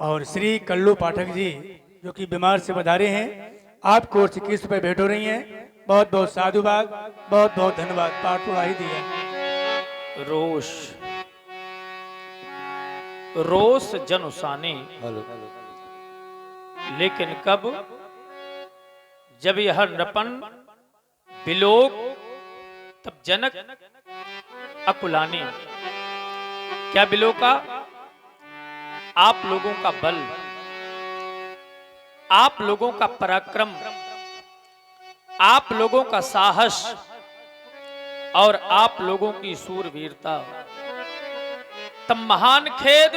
और श्री कल्लू पाठक जी जो कि बीमार से पधारे हैं, आपको 21 रुपये भेंट हो रही हैं। बहुत बहुत साधुवाद, बहुत बहुत धन्यवाद। पाठ उड़ा ही दिया। रोष रोष जन उसाने, लेकिन कब? जब यह नृपन बिलोक, तब जनक अकुलाने। क्या बिलोका? आप लोगों का बल, आप लोगों का पराक्रम, आप लोगों का साहस और आप लोगों की सूरवीरता। तब महान खेद,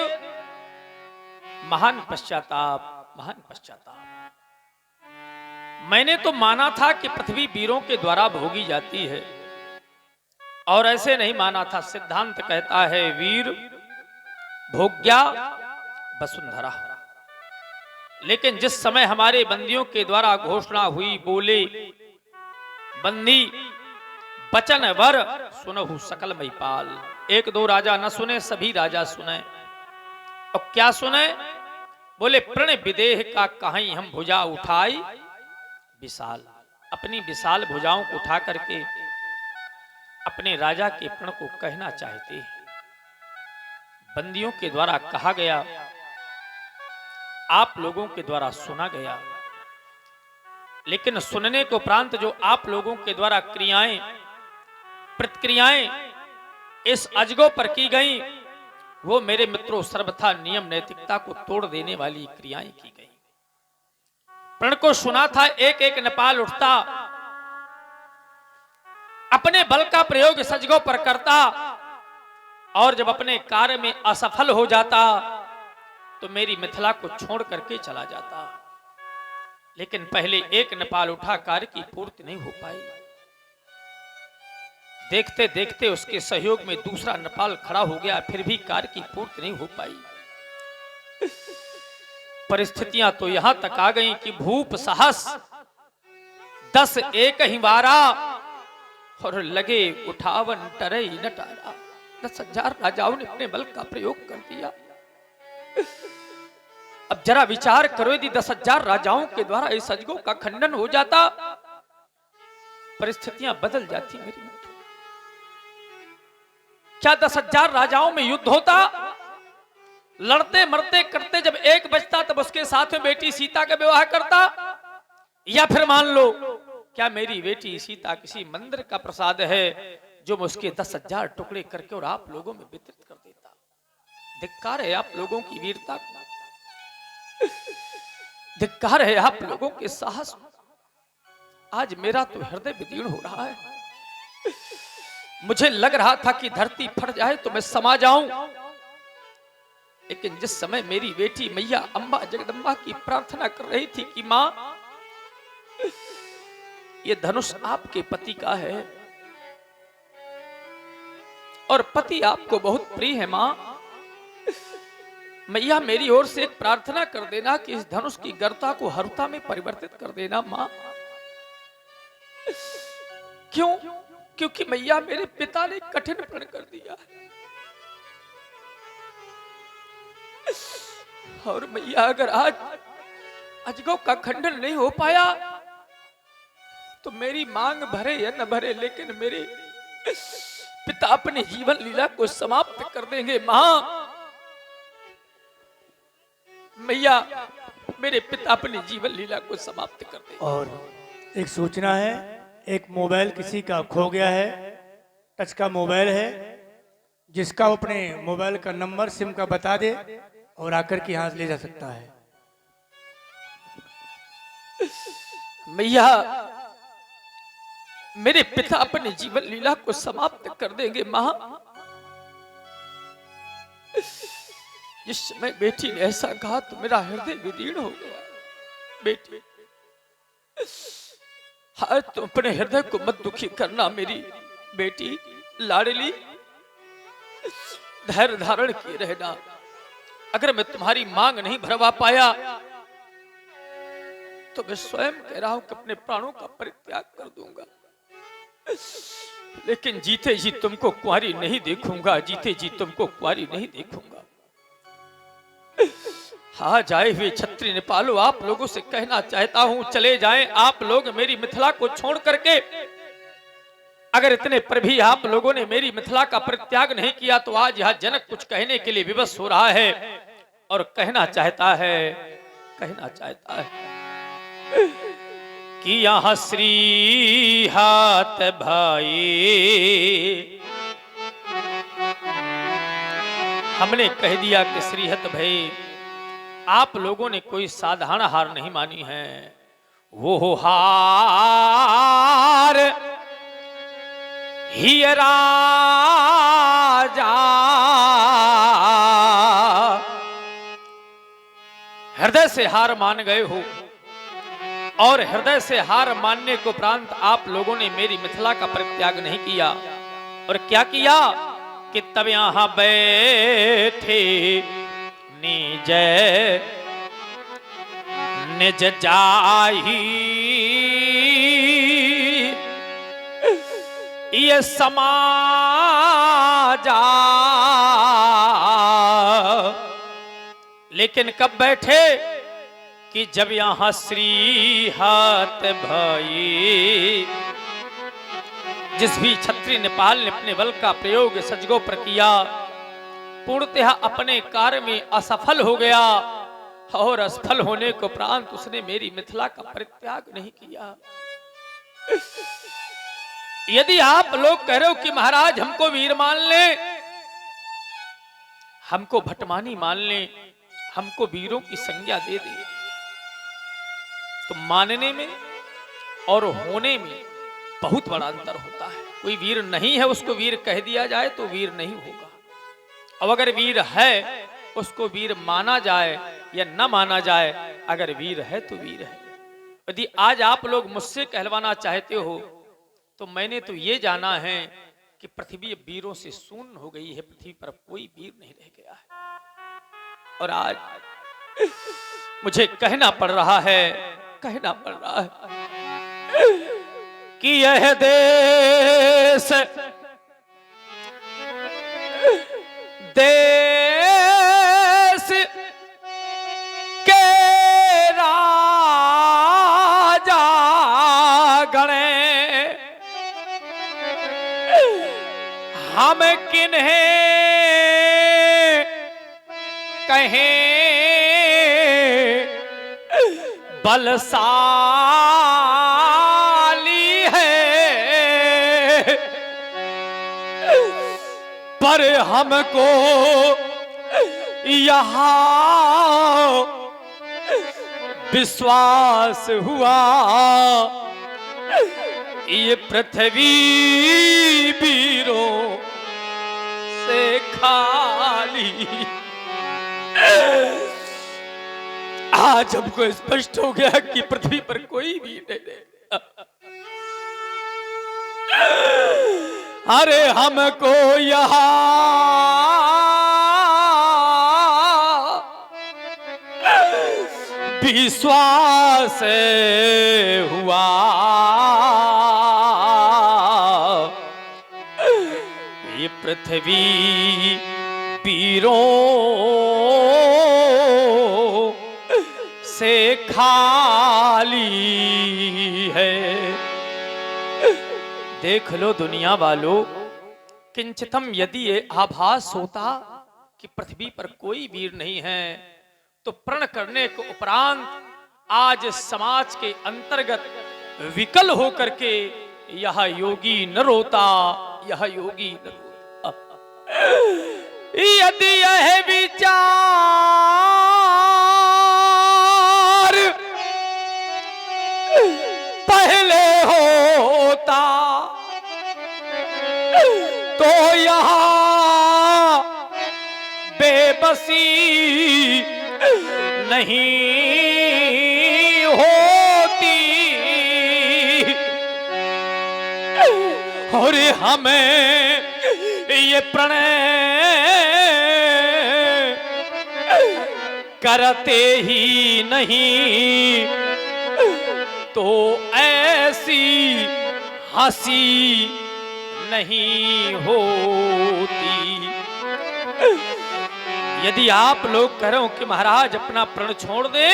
महान पश्चाताप, महान पश्चाताप। मैंने तो माना था कि पृथ्वी वीरों के द्वारा भोगी जाती है, और ऐसे नहीं माना था। सिद्धांत कहता है वीर भोग्या वसुंधरा। लेकिन जिस समय हमारे बंदियों के द्वारा घोषणा हुई, बोले बंदी बचन वर सुनहु सकल महिपाल। एक दो राजा न सुने, सभी राजा सुने। और क्या सुने? बोले प्रण विदेह का कहीं हम भुजा उठाई विशाल। अपनी विशाल भुजाओं को उठा करके अपने राजा के प्रण को कहना चाहते हैं। बंदियों के द्वारा कहा गया, आप लोगों के द्वारा सुना गया, लेकिन सुनने के उपरांत जो आप लोगों के द्वारा क्रियाएं प्रतिक्रियाएं इस अजगों पर की गई, वो मेरे मित्रों सर्वथा नियम नैतिकता को तोड़ देने वाली क्रियाएं की गई। प्रण को सुना था, एक एक नेपाल उठता, अपने बल का प्रयोग सजगों पर करता, और जब अपने कार्य में असफल हो जाता तो मेरी मिथिला को छोड़ करके चला जाता। लेकिन पहले एक नेपाल उठा, कार्य की पूर्ति नहीं हो पाई। देखते देखते उसके सहयोग में दूसरा नेपाल खड़ा हो गया, फिर भी कार्य की पूर्ति नहीं हो पाई। परिस्थितियां तो यहां तक आ गईं कि भूप साहस 10 एक ही वारा, और लगे उठावन टरई नटारा। 10,000 राजाओं ने अपने बल का प्रयोग कर दिया। अब जरा विचार करो, यदि 10,000 राजाओं के द्वारा इस अजगों का खंडन हो जाता, परिस्थितियां बदल जाती मेरी मित्रों। क्या 10,000 राजाओं में युद्ध होता? लड़ते मरते करते जब एक बचता तब उसके साथ में बेटी सीता का विवाह करता? या फिर मान लो क्या मेरी बेटी सीता किसी मंदिर का प्रसाद है जो मैं उसके 10,000 टुकड़े करके और आप लोगों में वितरित कर देता? धिक्कार है आप लोगों की वीरता, धिक्कार है आप लोगों के साहस। आज मेरा तो हृदय विदीर्ण हो रहा है। मुझे लग रहा था कि धरती फट जाए तो मैं समा जाऊं, लेकिन जिस समय मेरी बेटी मैया अम्बा जगदम्बा की प्रार्थना कर रही थी कि मां ये धनुष आपके पति का है और पति आपको बहुत प्रिय है, मां मैया मेरी ओर से एक प्रार्थना कर देना कि इस धनुष की गर्ता को हरुता में परिवर्तित कर देना मां। क्यों? क्योंकि मैया मेरे पिता ने कठिन प्रण कर दिया है, और मैया अगर आज अजगों का खंडन नहीं हो पाया तो मेरी मांग भरे या न भरे, लेकिन मेरे पिता अपनी जीवन लीला को समाप्त कर देंगे। मां मैया मेरे पिता अपनी जीवन लीला को समाप्त कर देंगे। और एक सूचना है, एक मोबाइल किसी का खो गया है, टच का मोबाइल है, जिसका अपने मोबाइल का नंबर सिम का बता दे और आकर के यहां ले जा सकता है। मैया मेरे पिता अपने जीवन लीला को समाप्त कर देंगे। मां जिस समय बेटी ने ऐसा कहा तो मेरा हृदय विदीर्ण हो गया। बेटी हाँ, तुम अपने हृदय को मत दुखी करना मेरी बेटी लाडली, धैर्य धारण किए रहना। अगर मैं तुम्हारी मांग नहीं भरवा पाया तो मैं स्वयं कह रहा हूं कि अपने प्राणों का परित्याग कर दूंगा, लेकिन जीते जी तुमको कुंवारी नहीं देखूंगा, जीते जी तुमको कुंवारी नहीं देखूंगा। हाँ जाए हुए छत्री नेपालो आप लोगों से कहना चाहता हूं, चले जाएं आप लोग मेरी मिथिला को छोड़ करके। अगर इतने पर भी आप लोगों ने मेरी मिथिला का परित्याग नहीं किया तो आज यह जनक कुछ कहने के लिए विवश हो रहा है और कहना चाहता है कि यहां श्री हाथ भाई। हमने कह दिया कि श्रीहत भाई आप लोगों ने कोई साधारण हार नहीं मानी है, वो हो हार ही राजा। हृदय से हार मान गए हो और हृदय से हार मानने को उपरांत आप लोगों ने मेरी मिथिला का परित्याग नहीं किया। और क्या किया कि तब यहां बैठे निज निज जाही ये समाजा। लेकिन कब बैठे कि जब यहां श्री हाथ भाई, जिस भी क्षत्रिय नेपाल ने अपने बल का प्रयोग सजगों पर किया पूर्णतः अपने कार्य में असफल हो गया और असफल होने को उपरांत उसने मेरी मिथिला का परित्याग नहीं किया। यदि आप लोग कह रहे हो कि महाराज हमको वीर मान ले, हमको भटमानी मान ले, हमको वीरों की संज्ञा दे दे, तो मानने में और होने में बहुत बड़ा अंतर होता है। कोई वीर नहीं है उसको वीर कह दिया जाए तो वीर नहीं होगा, अब अगर वीर है उसको वीर माना जाए या न माना जाए, अगर वीर है तो वीर है। यदि आज आप लोग मुझसे कहलवाना चाहते हो तो मैंने तो ये जाना है कि पृथ्वी वीरों से शून्य हो गई है, पृथ्वी पर कोई वीर नहीं रह गया है। और आज मुझे कहना पड़ रहा है कि यह देश देश के राजा गणे हम किन्हें कहें बलशाली है, पर हमको यहाँ विश्वास हुआ ये पृथ्वी वीरों से खाली। आज हमको स्पष्ट हो गया कि पृथ्वी पर कोई भी नहीं रहेगा। अरे हमको यहाँ विश्वास हुआ ये पृथ्वी वीरों से खाली है। देख लो दुनिया वालों, किंचितम यदि ये आभास होता कि पृथ्वी पर कोई वीर नहीं है तो प्रण करने को उपरांत आज समाज के अंतर्गत विकल होकर के यह योगी न रोता, यह योगी न रोता। यदि यह विचार पहले होता तो यहाँ बेबसी नहीं होती और हमें ये प्रणय करते ही नहीं तो ऐसी हंसी नहीं होती। यदि आप लोग कह रहे हो कि महाराज अपना प्रण छोड़ दे,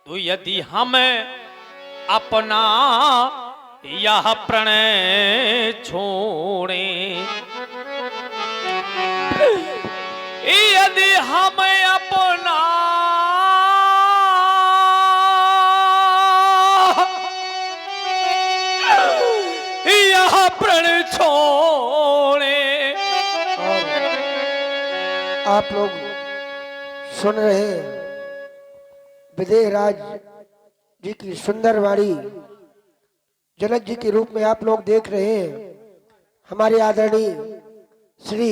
तो यदि हम अपना यह प्रण छोड़े, यदि हम अपना यह प्रण छोड़े। आप लोग सुन रहे हैं विदेह राज जी की सुंदर वाणी, जनक जी के रूप में आप लोग देख रहे हैं हमारे आदरणीय श्री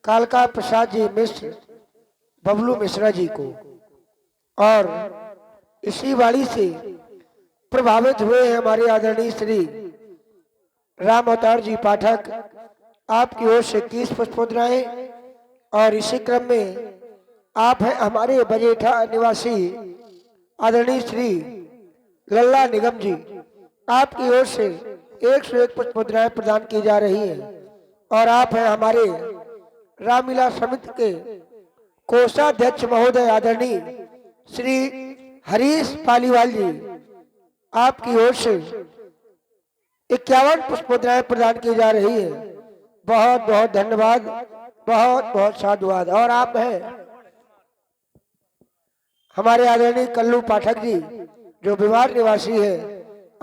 कालका प्रसाद जी मिश्र बबलू मिश्रा जी को, और इसी वाणी से प्रभावित हुए हैं हमारे आदरणीय श्री राम अवतार जी पाठक। आपकी ओर से 21 पुष्पोद्राएं, और इसी क्रम में आप हैं हमारे बजेठा निवासी आदरणीय श्री लल्ला निगम जी, आपकी ओर से 101 पुष्पोद्राएं प्रदान की जा रही हैं। और आप हैं हमारे रामलीला समिति के कोषाध्यक्ष महोदय आदरणीय श्री हरीश पालीवाल जी, आपकी ओर से 51 पुष्पोद्राएं प्रदान की जा रही है। बहुत बहुत धन्यवाद, बहुत बहुत साधुवाद। और आप हैं हमारे आदरणीय कल्लू पाठक जी जो बिहार निवासी है,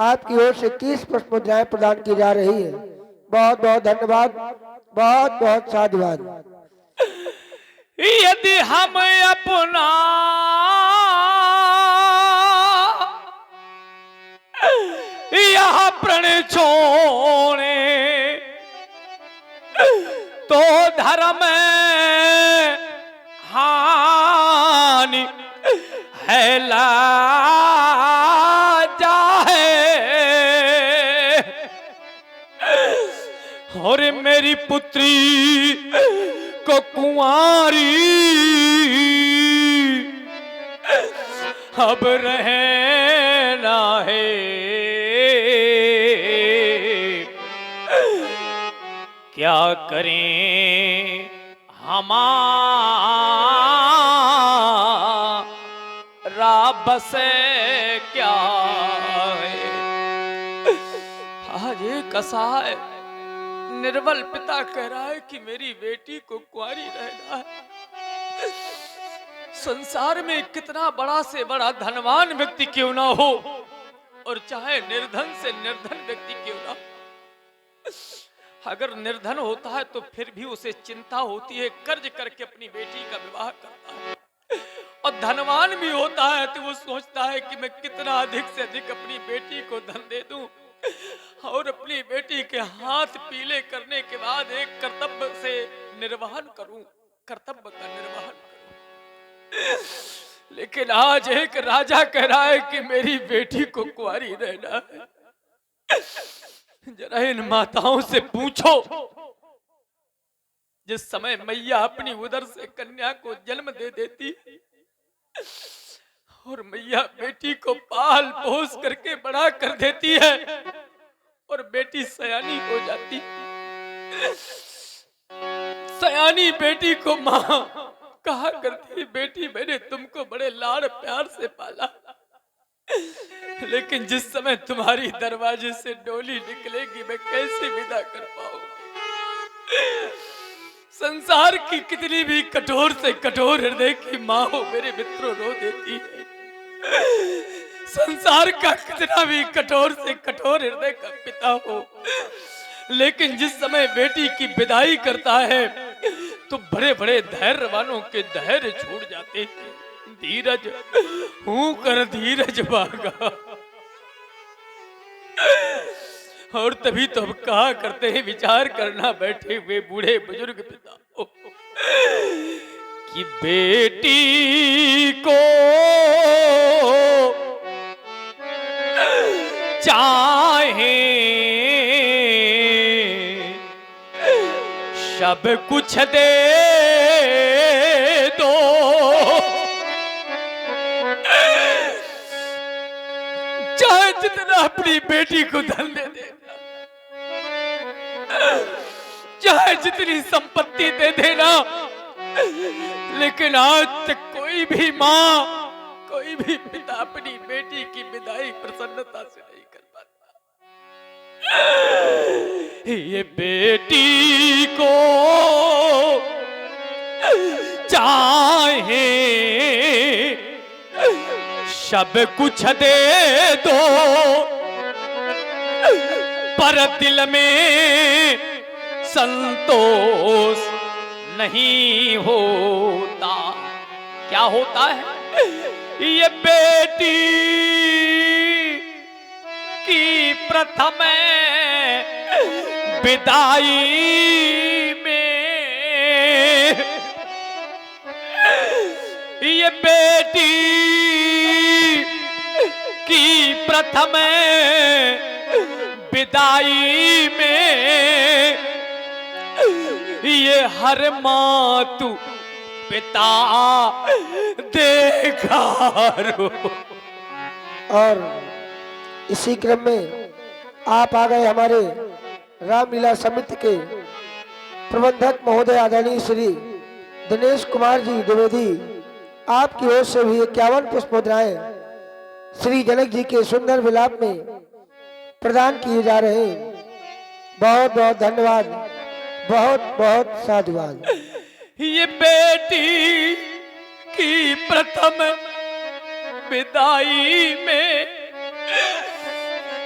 आपकी ओर से 30 पुष्पोद्राएं प्रदान की जा रही है। बहुत बहुत धन्यवाद, बहुत बहुत साधुवाद। यदि हम अपना यह प्रण छोड़े, तो धर्म हानि है लाजा है। और मेरी पुत्री को कुंवारी अब रहना है। क्या करें हमारा बस क्या है। आज एक असहाय निर्बल पिता कह रहा है कि मेरी बेटी को कुंवारी रहना है। संसार में कितना बड़ा से बड़ा धनवान व्यक्ति क्यों ना हो, और चाहे निर्धन से निर्धन व्यक्ति क्यों ना, अगर निर्धन होता है तो फिर भी उसे चिंता होती है, कर्ज करके अपनी बेटी का विवाह करता है। और धनवान भी होता है तो वो सोचता है कि मैं कितना अधिक से अधिक अपनी बेटी को धन दे दूं और अपनी बेटी के हाथ पीले करने के बाद एक कर्तव्य से निर्वहन करूं, कर्तव्य का निर्वहन करूं। लेकिन आज एक राजा कह रहा है कि मेरी बेटी को कुंवारी रहना है। जरा इन माताओं से पूछो, जिस समय मैया अपनी उदर से कन्या को जन्म दे देती और मैया बेटी को पाल पोस करके बड़ा कर देती है और बेटी सयानी हो जाती, सयानी बेटी को माँ कहा करती, बेटी मैंने तुमको बड़े लाड़ प्यार से पाला, लेकिन जिस समय तुम्हारी दरवाजे से डोली निकलेगी मैं कैसे विदा कर पाऊंगी। संसार की कितनी भी कठोर से कठोर हृदय की माँ हो मेरे मित्रों रो देती है। संसार का कितना भी कठोर से कठोर हृदय का पिता हो, लेकिन जिस समय बेटी की विदाई करता है तो बड़े बड़े धैर्यवानों के धैर्य छूट जाते हैं। धीरज हूं कर धीरज भागा। और तभी तो हम कहा करते हैं, विचार करना बैठे हुए बूढ़े बुजुर्ग पिता कि बेटी को चाहे सब कुछ दे दो, चाहे जितना अपनी बेटी को धन दे देना, चाहे जितनी संपत्ति दे देना, लेकिन आज तक कोई भी माँ, कोई भी पिता अपनी बेटी की विदाई प्रसन्नता से नहीं कर पाता। ये बेटी को चाहे सब कुछ दे दो, पर दिल में संतोष नहीं होता। क्या होता है? ये बेटी की प्रथम विदाई में, ये बेटी की प्रथम विदाई में, ये हर मातु पिता देखा रो। और इसी क्रम में आप आ गए हमारे रामलीला समिति के प्रबंधक महोदय आदरणीय श्री दिनेश कुमार जी द्विवेदी। आपकी ओर से भी 51 पुष्पोद्राएं श्री जनक जी के सुंदर विलाप में प्रदान किए जा रहे हैं। बहुत बहुत धन्यवाद, बहुत बहुत साधुवाद। ये बेटी की प्रथम विदाई में,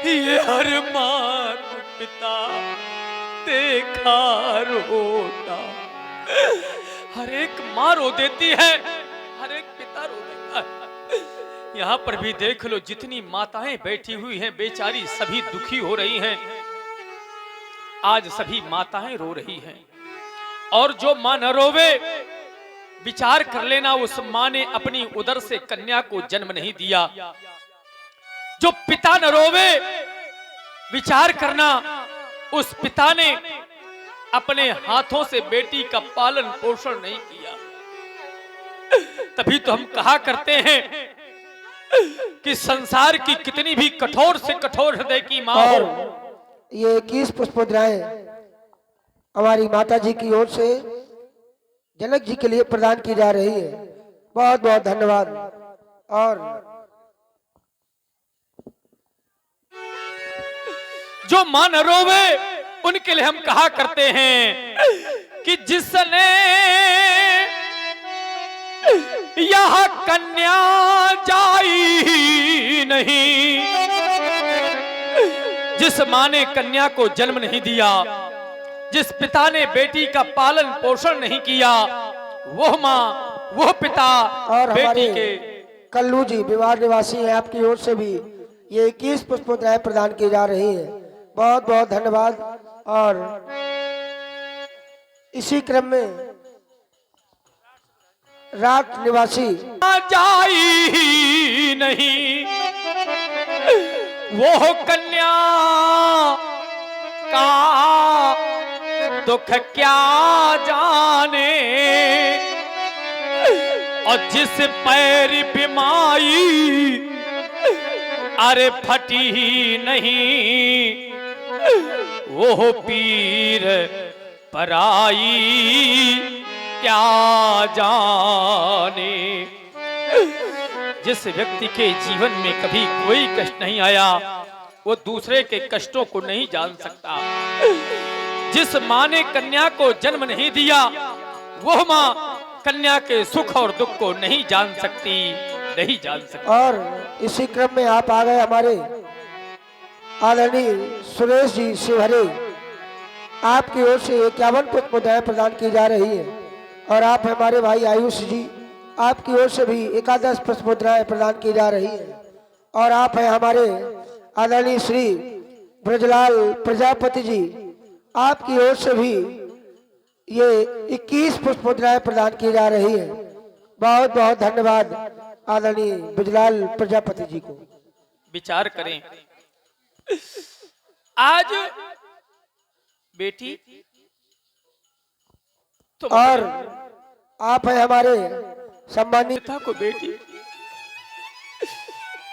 ये हर माता पिता देखा रोता। हर एक माँ रो देती है, हर एक पिता रो देता है। यहाँ पर भी देख लो, जितनी माताएं बैठी हुई हैं बेचारी सभी दुखी हो रही हैं। आज सभी माताएं रो रही हैं, और जो मां न रोवे, विचार कर लेना उस मां ने अपनी उदर से कन्या को जन्म नहीं दिया। जो पिता न रोवे, विचार करना उस पिता ने अपने हाथों से बेटी का पालन पोषण नहीं किया। तभी तो हम कहा करते हैं कि संसार की कितनी भी कठोर से कठोर हृदय की मां हो। ये 21 पुष्पोद्राएं हमारी माता जी की ओर से जनक जी के लिए प्रदान की जा रही है। बहुत बहुत धन्यवाद। और जो मां न रोवे, उनके लिए हम कहा करते हैं कि जिसने यह कन्या जाई नहीं, जिस मां ने कन्या को जन्म नहीं दिया, जिस पिता ने बेटी का पालन पोषण नहीं किया, वह मां, वह पिता और बेटी के कल्लू जी विवाह निवासी हैं, आपकी ओर से भी ये 21 पुष्पोद्राएं प्रदान की जा रही है। बहुत बहुत धन्यवाद। और इसी क्रम में रात निवासी जाई नहीं, वो कन्या का दुख क्या जाने, और जिस पैर बिमाई अरे फटी नहीं, वो पीर पराई क्या जाने। जिस व्यक्ति के जीवन में कभी कोई कष्ट नहीं आया, वो दूसरे के कष्टों को नहीं जान सकता। जिस मां ने कन्या को जन्म नहीं दिया, वह मां कन्या के सुख और दुख को नहीं जान सकती, नहीं जान सकती। और इसी क्रम में आप आ गए हमारे आदरणीय सुरेश जी शिवहरे। आपकी ओर से 51 पुष्पोद्राएं प्रदान की जा रही है। और आप हमारे भाई आयुष जी, आपकी ओर से भी 11 पुष्पोद्राएं प्रदान की जा रही है। और आप हैं हमारे आदरणीय श्री ब्रजलाल प्रजापति जी, आपकी ओर से भी ये 21 पुष्पोद्राएं प्रदान की जा रही है। बहुत बहुत धन्यवाद आदरणीय ब्रजलाल प्रजापति जी को। विचार करें, आज बेटी तो और आप हैं हमारे सम्मानित पिता को बेटी,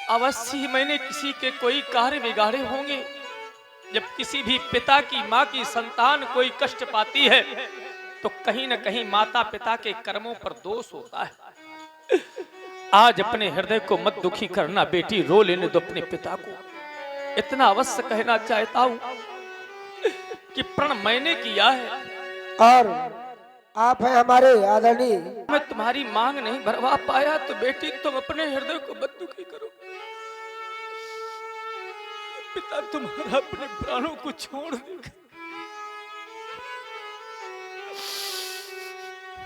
अवश्य ही मैंने किसी के कोई कार्य बिगाड़े होंगे। जब किसी भी पिता की माँ की संतान कोई कष्ट पाती है, तो कहीं न कहीं माता पिता के कर्मों पर दोष होता है। आज अपने हृदय को मत दुखी करना बेटी, रो लेने दो अपने पिता को। इतना अवश्य कहना चाहता हूं कि प्रण मैंने किया है और आप हैं हमारे आदरणीय। मैं तुम्हारी मांग नहीं भरवा पाया तो बेटी तुम अपने हृदय को मत दुखी करो। पिता तुम्हारा अपने प्राणों को छोड़ देगा,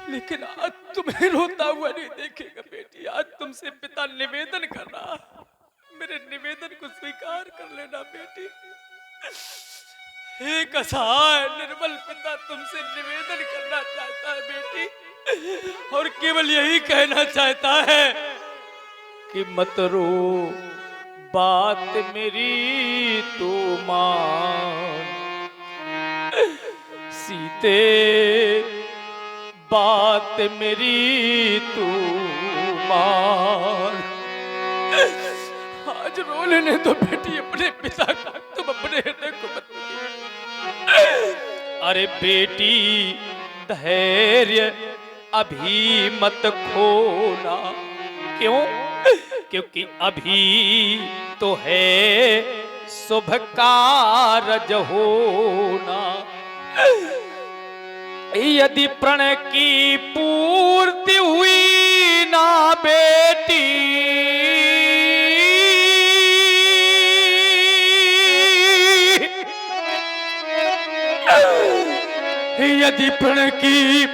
लेकिन आज तुम्हें रोता हुआ नहीं देखेगा बेटी। आज तुमसे पिता निवेदन कर रहा, मेरे निवेदन को स्वीकार कर लेना बेटी। एक असहाय निर्बल पिता तुमसे निवेदन करना चाहता है बेटी, और केवल यही कहना चाहता है कि मत रो, बात मेरी तू मान। सीते बात मेरी तू मान। आज रो लेने दो बेटी अपने पिता को, तुम अपने हृदय को मत। अरे बेटी धैर्य अभी मत खोना, क्यों? क्योंकि अभी तो है शुभ कारज होना। यदि प्रण की पूर्ति हुई ना बेटी, यदि प्रण की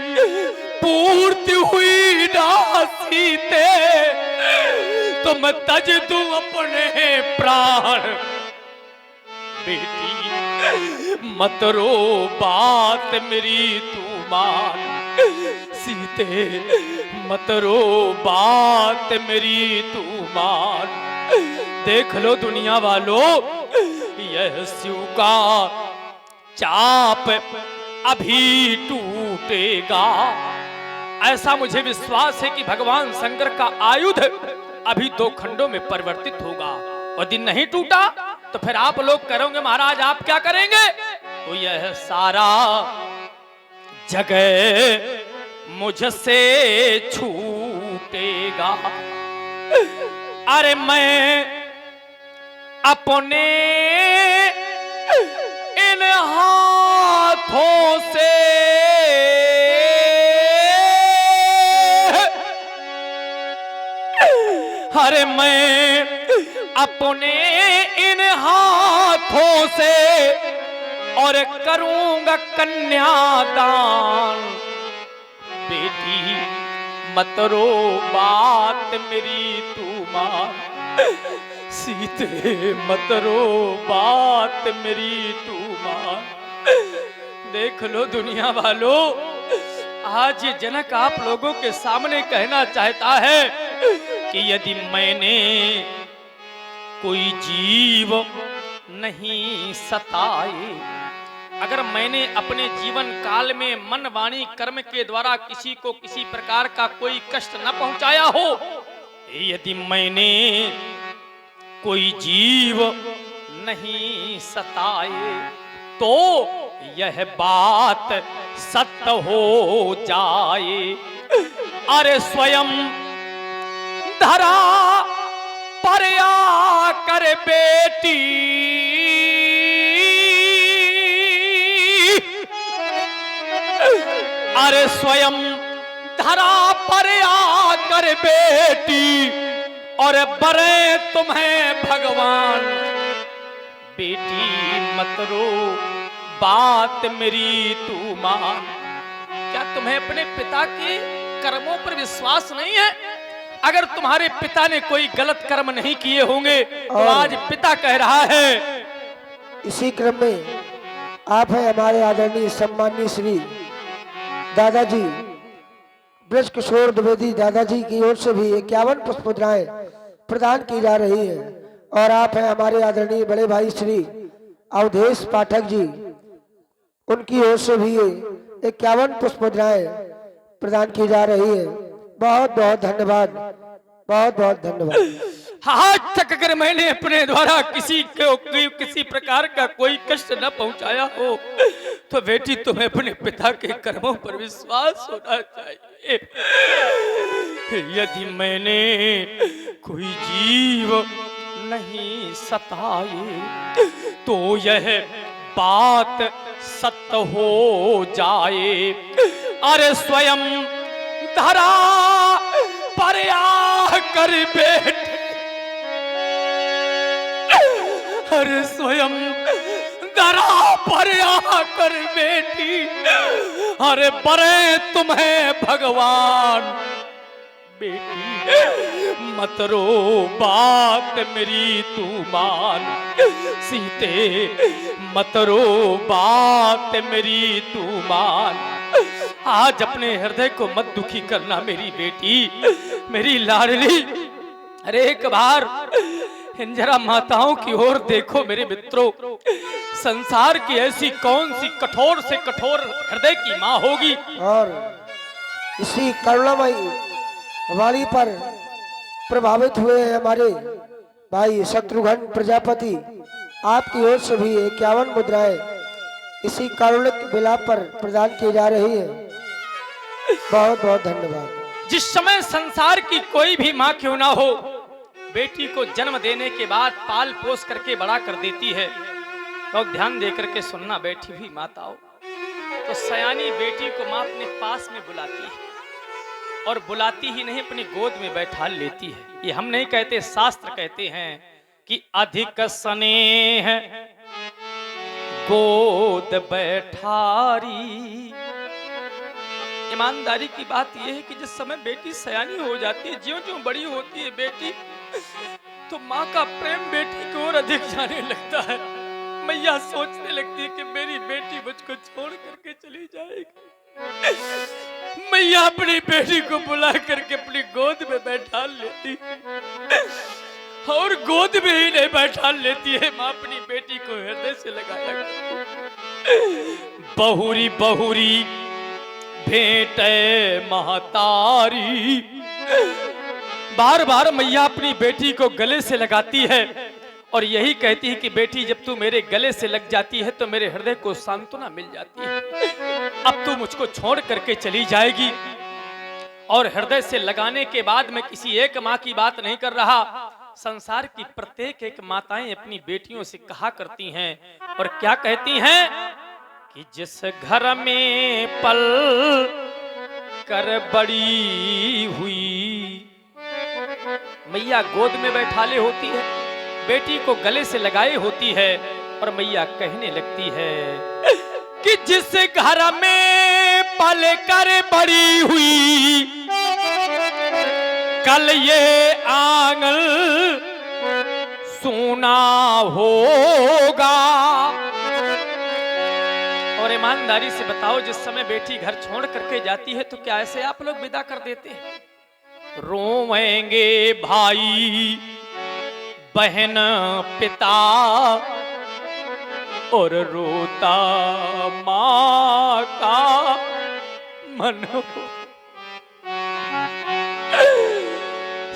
पूर्ति हुई ना सीते, तो मैं तज दूं अपने प्राण। बेटी मत रो, बात मेरी तू मान। सीते मत रो, बात मेरी तू मान। देख लो दुनिया वालों, यह शिव का चाप अभी टूटेगा। ऐसा मुझे विश्वास है कि भगवान शंकर का आयुध अभी 2 खंडों में परिवर्तित होगा, और दिन नहीं टूटा तो फिर आप लोग करोगे महाराज आप क्या करेंगे? तो यह सारा जगह मुझसे छूटेगा। अरे मैं अपने इन हाथों से अरे मैं अपने इन हाथों से और करूंगा कन्यादान। बेटी मत रो, बात मेरी तू मान। सीते मत रो, बात मेरी तू मान। देख लो दुनिया वालों, आज ये जनक आप लोगों के सामने कहना चाहता है कि यदि मैंने कोई जीव नहीं सताए, अगर मैंने अपने जीवन काल में मन वाणी कर्म के द्वारा किसी को किसी प्रकार का कोई कष्ट न पहुंचाया हो, यदि मैंने कोई जीव नहीं सताए, तो यह बात सत्य हो जाए। अरे स्वयं धरा पर आकर बेटी अरे स्वयं धरा पर आकर बेटी और बरे तुम्हें भगवान। बेटी मत रो, बात मेरी तू मान। क्या तुम्हें अपने पिता के कर्मों पर विश्वास नहीं है? अगर तुम्हारे पिता ने कोई गलत कर्म नहीं किए होंगे तो आज पिता कह रहा है। इसी क्रम में आप हैं हमारे आदरणीय सम्माननीय श्री दादाजी ब्रज किशोर द्विवेदी दादाजी की ओर से भी 51 पुष्प मुद्राएं प्रदान की जा रही है, और आप हैं हमारे आदरणीय बड़े भाई श्री अवधेश पाठक जी, उनकी ओर से भी 51 पुष्प मुद्राएं प्रदान की जा रही है। बहुत बहुत धन्यवाद, बहुत बहुत धन्यवाद। आज तक अगर मैंने अपने द्वारा किसी को किसी प्रकार का कोई कष्ट न पहुंचाया हो तो बेटी तुम्हें अपने पिता के कर्मों पर विश्वास होना चाहिए। यदि मैंने कोई जीव नहीं सताए तो यह बात सत्य हो जाए। अरे स्वयं धरा पर आकर बैठे, अरे स्वयं धरा पर आकर बेटी, अरे बरे तुम्हें भगवान। बेटी मत रो बात मेरी तू मान, सीते मत रो बात मेरी तू मान। आज अपने हृदय को मत दुखी करना मेरी बेटी, मेरी लाडली। अरे एक बार इन जरा माताओं की ओर देखो मेरे मित्रों, संसार की ऐसी कौन सी कठोर से कठोर हृदय की माँ होगी। और इसी करुणामयी वाणी पर प्रभावित हुए हमारे भाई शत्रुघ्न प्रजापति आपकी ओर से भी 51 मुद्राएं इसी कारुणिक विलाप पर प्रदान की जा रही है। बहुत बहुत धन्यवाद। जिस समय संसार की कोई भी माँ क्यों ना हो, बेटी को जन्म देने के बाद पाल पोस करके बड़ा कर देती है। तो ध्यान देकर के सुनना बैठी हुई माताओं, तो सयानी बेटी को माँ अपने पास में बुलाती है और बुलाती ही नहीं अपनी गोद में बैठा लेती है। ये हम नहीं कहते, शास्त्र कहते हैं कि अधिक स्नेह गोद बैठारी। ईमानदारी की बात यह है कि जिस समय बेटी सयानी हो जाती है, ज्यों-ज्यों बड़ी होती है बेटी, तो माँ का प्रेम बेटी की ओर अधिक जाने लगता है। मैया सोचने लगती है कि मेरी बेटी मुझको छोड़ करके चली जाएगी। मैया अपनी बेटी को बुला करके अपनी गोद में बैठा लेती, और गोद में ही नहीं बैठा लेती है, माँ अपनी बेटी को हृदय से लगाया करती। बहुरी बहुरी भेंट महतारी, बार बार मैया अपनी बेटी को गले से लगाती है और यही कहती है कि बेटी जब तू मेरे गले से लग जाती है तो मेरे हृदय को सांत्वना मिल जाती है। अब तू मुझको छोड़ करके चली जाएगी। और हृदय से लगाने के बाद मैं किसी एक माँ की बात नहीं कर रहा, संसार की प्रत्येक एक माताएं अपनी बेटियों से कहा करती हैं, और क्या कहती हैं कि जिस घर में पल कर बड़ी हुई, मैया गोद में बैठाले होती है, बेटी को गले से लगाए होती है, और मैया कहने लगती है कि जिस घर में पल कर बड़ी हुई, कल ये आंगन सूना होगा। और ईमानदारी से बताओ, जिस समय बेटी घर छोड़ करके जाती है तो क्या ऐसे आप लोग विदा कर देते हैं? रोएंगे भाई बहन पिता, और रोता माँ का मन।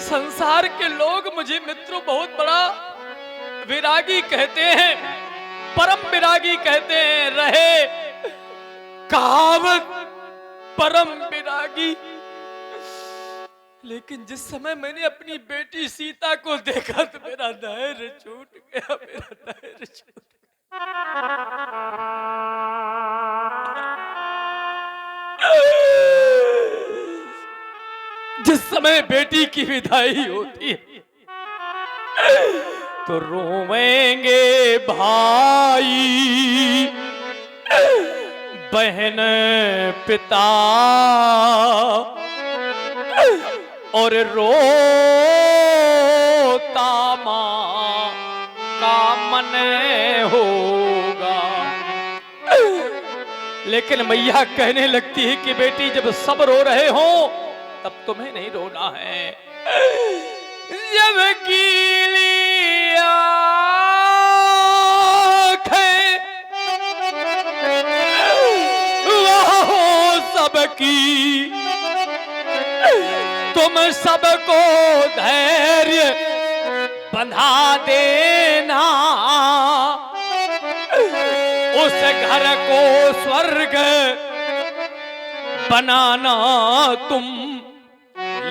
संसार के लोग मुझे मित्रों बहुत बड़ा विरागी कहते हैं, परम विरागी कहते हैं, रहे कहावत परम विरागी। लेकिन जिस समय मैंने अपनी बेटी सीता को देखा तो मेरा धैर्य छूट गया, मेरा धैर्य छूट गया। जिस समय बेटी की विदाई होती है तो रोवेंगे भाई बहन पिता, और रोता माँ का मन होगा। लेकिन मैया कहने लगती है कि बेटी जब सब रो रहे हो तब तुम्हें नहीं रोना है। जब गीली आँखें वो सबकी, तुम सबको धैर्य बंधा देना, उस घर को स्वर्ग बनाना तुम,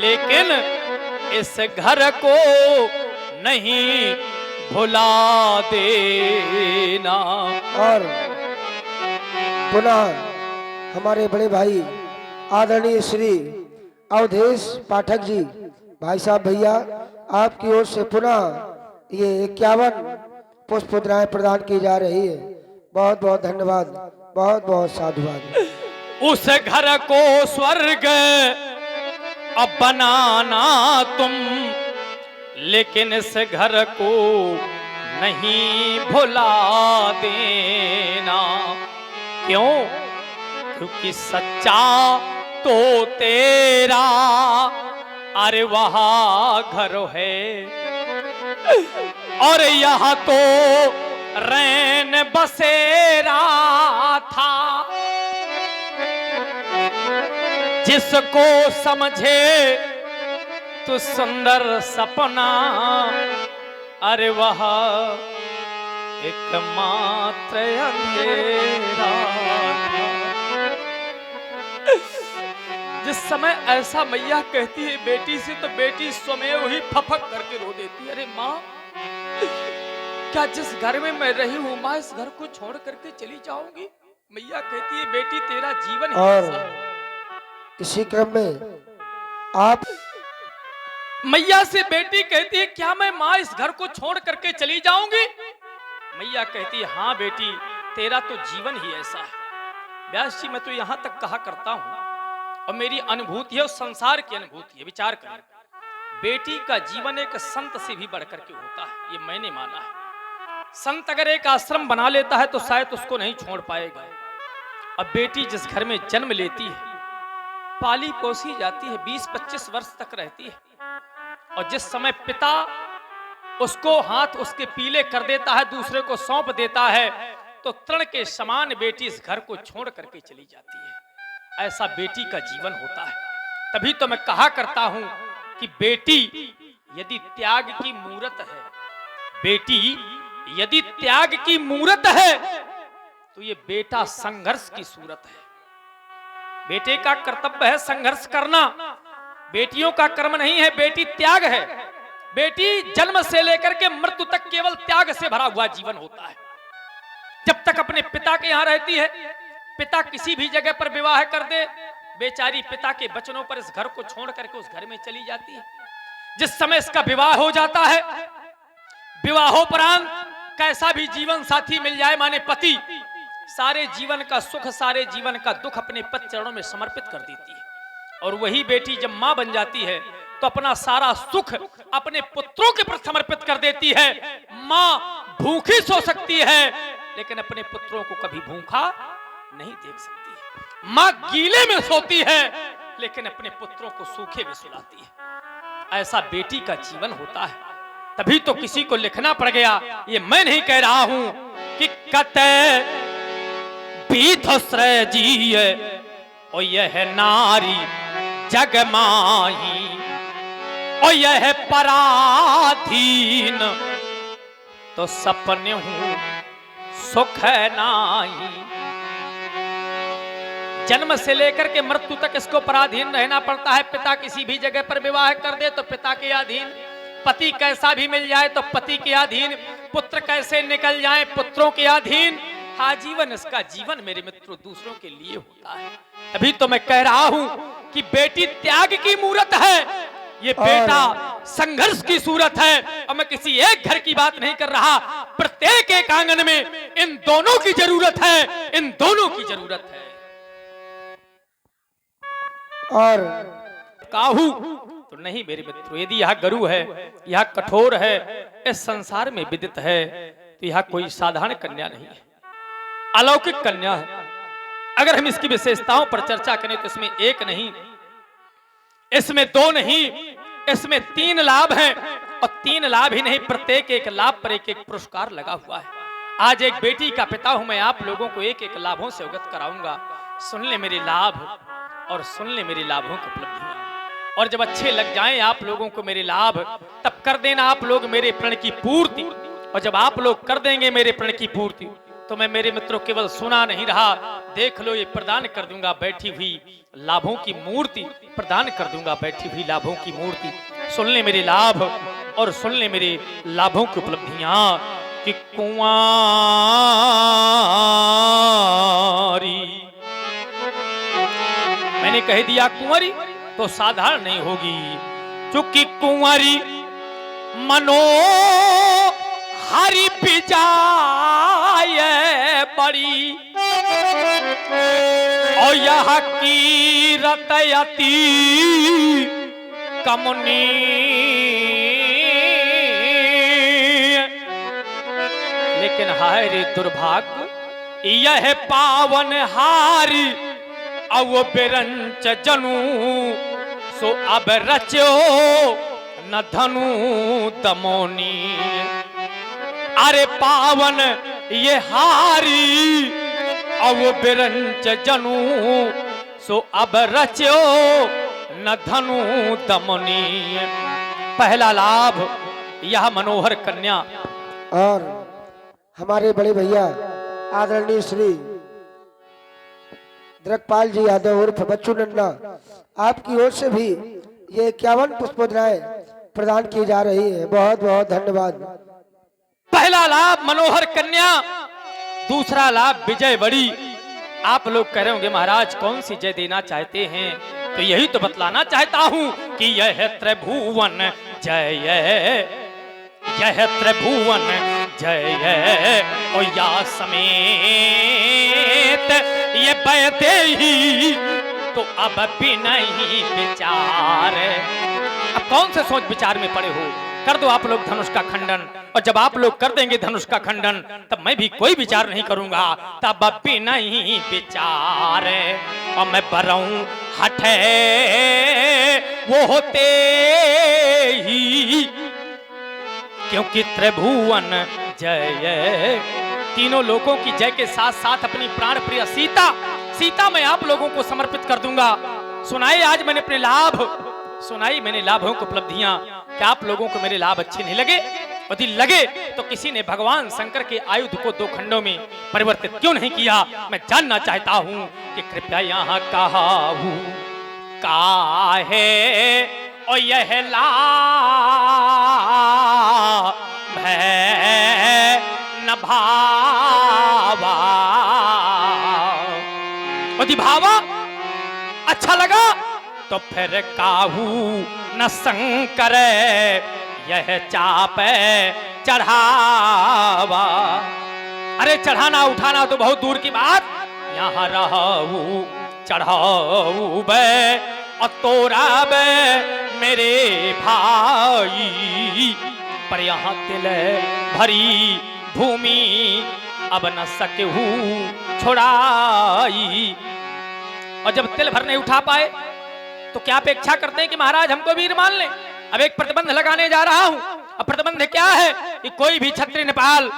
लेकिन इस घर को नहीं भुला देना। और पुनः हमारे बड़े भाई आदरणीय श्री अवधेश पाठक जी, भाई साहब भैया आपकी ओर से पुनः ये 51 पुष्प मुद्राएं प्रदान की जा रही है। बहुत बहुत धन्यवाद, बहुत बहुत साधुवाद। उस घर को स्वर्ग अब बनाना तुम, लेकिन इस घर को नहीं भुला देना। क्यों? क्योंकि सच्चा तो तेरा अरे वहाँ घर है, और यहाँ तो रैन बसेरा था। जिसको समझे तो सुंदर सपना, अरे वह एकमात्र अंधेरा था। जिस समय ऐसा मैया कहती है बेटी से, तो बेटी स्वयं ही फफक करके रो देती है। अरे माँ, क्या जिस घर में मैं रही हूँ माँ, इस घर को छोड़ करके चली जाऊंगी? मैया कहती है बेटी तेरा जीवन ही और ऐसा है। इसी क्रम में आप मैया से बेटी कहती है क्या मैं माँ इस घर को छोड़ करके चली जाऊंगी? मैया कहती है हाँ बेटी, तेरा तो जीवन ही ऐसा है। व्यास जी, मैं तो यहाँ तक कहा करता हूँ, और मेरी अनुभूति है, उस संसार की अनुभूति है। विचार करें, बेटी का जीवन एक संत से भी बढ़कर के होता है, ये मैंने माना है। संत अगर एक आश्रम बना लेता है तो शायद उसको नहीं छोड़ पाएगा। अब बेटी जिस घर में जन्म लेती है, पाली पोसी जाती है, 20-25 वर्ष तक रहती है, और जिस समय पिता उसको हाथ उसके पीले कर देता है, दूसरे को सौंप देता है, तो तृण के समान बेटी इस घर को छोड़ करके चली जाती है। ऐसा बेटी का जीवन होता है। तभी तो मैं कहा करता हूं कि बेटी यदि त्याग की मूरत है, बेटी यदि त्याग की मूरत है, तो ये बेटा संघर्ष की सूरत है। बेटे का कर्तव्य है संघर्ष करना, बेटियों का कर्म नहीं है। बेटी त्याग है। बेटी जन्म से लेकर के मृत्यु तक केवल त्याग से भरा हुआ जीवन होता है। जब तक अपने पिता के यहां रहती है, पिता किसी भी जगह पर विवाह कर दे, बेचारी पिता के वचनों पर इस घर को छोड़ करके उस घर में चली जाती है। जिस समय इसका विवाह हो जाता है, विवाहोपरांत कैसा भी जीवन साथी मिल जाए, माने पति, सारे जीवन का सुख, सारे जीवन का दुख अपने पति चरणों में समर्पित कर देती है। और वही बेटी जब मां बन जाती है तो अपना सारा सुख अपने पुत्रों के प्रति समर्पित कर देती है। मां भूखी सो सकती है, लेकिन अपने पुत्रों को कभी भूखा नहीं देख सकती। मां गीले में सोती है, लेकिन अपने पुत्रों को सूखे में सुलाती है। ऐसा बेटी का जीवन होता है। तभी तो किसी को लिखना पड़ गया। ये मैं नहीं कह रहा हूं कि कते पीथश्रय जी और यह नारी जग माही, और यह पराधीन तो सपने हूं सुख नाही। जन्म से लेकर के मृत्यु तक इसको पराधीन रहना पड़ता है। पिता किसी भी जगह पर विवाह कर दे तो पिता के अधीन, पति कैसा भी मिल जाए तो पति के अधीन, पुत्र कैसे निकल जाए पुत्रों के अधीन। आजीवन इसका जीवन मेरे मित्रों दूसरों के लिए होता है। तभी तो मैं कह रहा हूं कि बेटी त्याग की मूरत है, ये बेटा संघर्ष की सूरत है। और मैं किसी एक घर की बात नहीं कर रहा, प्रत्येक एक आंगन में इन दोनों की जरूरत है, इन दोनों की जरूरत है। और काहू तो नहीं मेरे मित्रों, यदि यह गुरु है, यह कठोर है, इस संसार में विदित है, तो यह कोई साधारण कन्या नहीं है, अलौकिक कन्या है। अगर हम इसकी विशेषताओं पर चर्चा करें तो इसमें एक नहीं, इसमें दो नहीं, इसमें 3 लाभ हैं। और 3 लाभ ही नहीं, प्रत्येक एक लाभ पर एक एक पुरस्कार लगा हुआ है। आज एक बेटी का पिता हूं मैं, आप लोगों को एक एक लाभों से अवगत कराऊंगा। सुन ले मेरे लाभ और सुन ले मेरी लाभों की उपलब्धियां। और जब अच्छे लग जाएं आप लोगों को मेरे लाभ, तब कर देना आप लोग मेरे प्रण की पूर्ति। और जब आप लोग कर देंगे मेरे प्रण की पूर्ति, तो मैं मेरे मित्रों केवल सुना नहीं रहा, देख लो ये प्रदान कर दूंगा बैठी हुई लाभों की मूर्ति, प्रदान कर दूंगा बैठी हुई लाभों की मूर्ति। सुन ले मेरे लाभ और सुन ले मेरे लाभों की उपलब्धियां कि कुंवारी मैंने कह दिया कुंवारी तो साधारण नहीं होगी, क्योंकि कुंवारी मनो हरि पिजाए बड़ी और यह कीरत अति कमुनी। लेकिन हाय रे दुर्भाग्य यह पावन हारी औ बिरंच जनु सो अब रचो न धनु दमोनी। अरे पावन ये हारी औ बिरंच जनु सो अब रचो न धनु दमोनी। पहला लाभ यह मनोहर कन्या और हमारे बड़े भैया आदरणीय श्री द्रकपाल जी यादव उर्फ बच्चू नन्ना, आपकी ओर से भी ये 51 पुष्पोदराएं प्रदान की जा रही है। बहुत बहुत धन्यवाद। पहला लाभ मनोहर कन्या, दूसरा लाभ विजय बड़ी। आप लोग कह रहे होंगे महाराज कौन सी जय देना चाहते हैं, तो यही तो बतलाना चाहता हूं कि यह त्रिभुवन जय, यह त्रिभुवन जय ओ या समेत ये बैठे ही तो अब भी नहीं विचार। अब कौन से सोच विचार में पड़े हो, कर दो आप लोग धनुष का खंडन, और जब आप लोग कर देंगे धनुष का खंडन तब मैं भी कोई विचार नहीं करूंगा, तब अब भी नहीं विचार। और मैं बरऊं हटे वो होते ही, क्योंकि त्रिभुवन जय, तीनों लोगों की जय के साथ साथ अपनी प्राण प्रिय सीता, सीता मैं आप लोगों को समर्पित कर दूंगा। सुनाई आज मैंने अपने लाभ, सुनाई मैंने लाभों की उपलब्धियां। क्या आप लोगों को मेरे लाभ अच्छे नहीं लगे? यदि लगे तो किसी ने भगवान शंकर के आयुध को 2 खंडों में परिवर्तित क्यों नहीं किया? मैं जानना चाहता हूं कि कृपया यहाँ कहाहू काहे और यह लाभ है न भावा। यदि भावा अच्छा लगा तो फिर काहू न शंकर यह चाप चढ़ावा। अरे चढ़ाना उठाना तो बहुत दूर की बात, यहाँ रहू चढ़ाऊ बे और तोरा बे मेरे भाई, पर यहाँ तिल भरी भूमि अब न सकहू छोड़ाई। और जब तिल भर नहीं उठा पाए तो क्या अपेक्षा करते हैं कि महाराज हमको वीर मान लें? अब एक प्रतिबंध लगाने जा रहा हूं। अब प्रतिबंध क्या है कि कोई भी क्षत्रिय नेपाल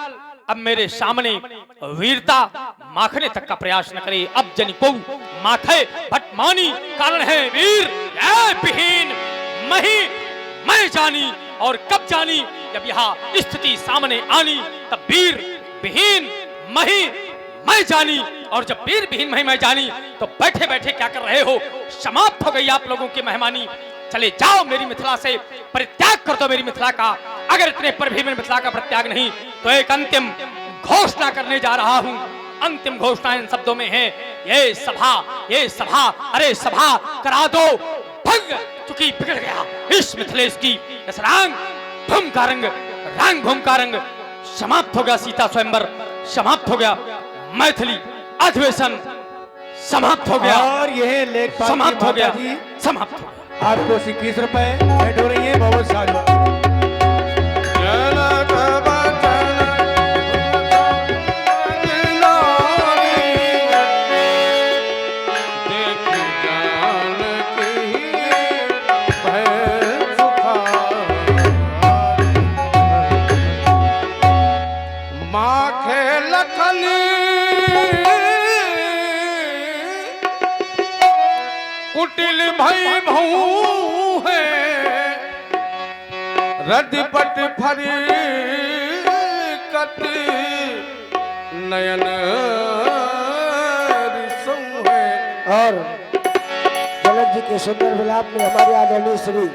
अब मेरे सामने वीरता माखने तक का प्रयास न करे। अब जन को माखे भटमानी कारण है वीर विहीन मही मैं जानी, और कब जानी जब यहाँ स्थिति सामने आनी तब वीर विहीन मही मैं जानी। और जब वीर विहीन मही मैं जानी तो बैठे बैठे क्या कर रहे हो? समाप्त हो गई आप लोगों की मेहमानी। चले जाओ मेरी मिथिला से, परित्याग कर दो मेरी मिथिला का। अगर इतने पर भी मेरी मिथिला का परित्याग नहीं तो एक अंतिम घोषणा करने जा रहा हूं। अंतिम घोषणा इन शब्दों में है, ये सभा अरे सभा करा दो भंग, चूंकि बिगड़ गया इस मिथिलेश की इस रांग भूम का रंग, रांग भूम का रंग। समाप्त हो गया सीता स्वयंवर, समाप्त हो गया मैथिली अधिवेशन, समाप्त हो गया। और यह लेखपाल समाप्त हो गया, समाप्त हो गया। आपको 21 रुपए भेंट हो रही है। बहुत सारी कुटिल भई भऊ रदपट फरी कट नयन और जनक जी के सुंदर विलाप में हमारे आदरणीय श्री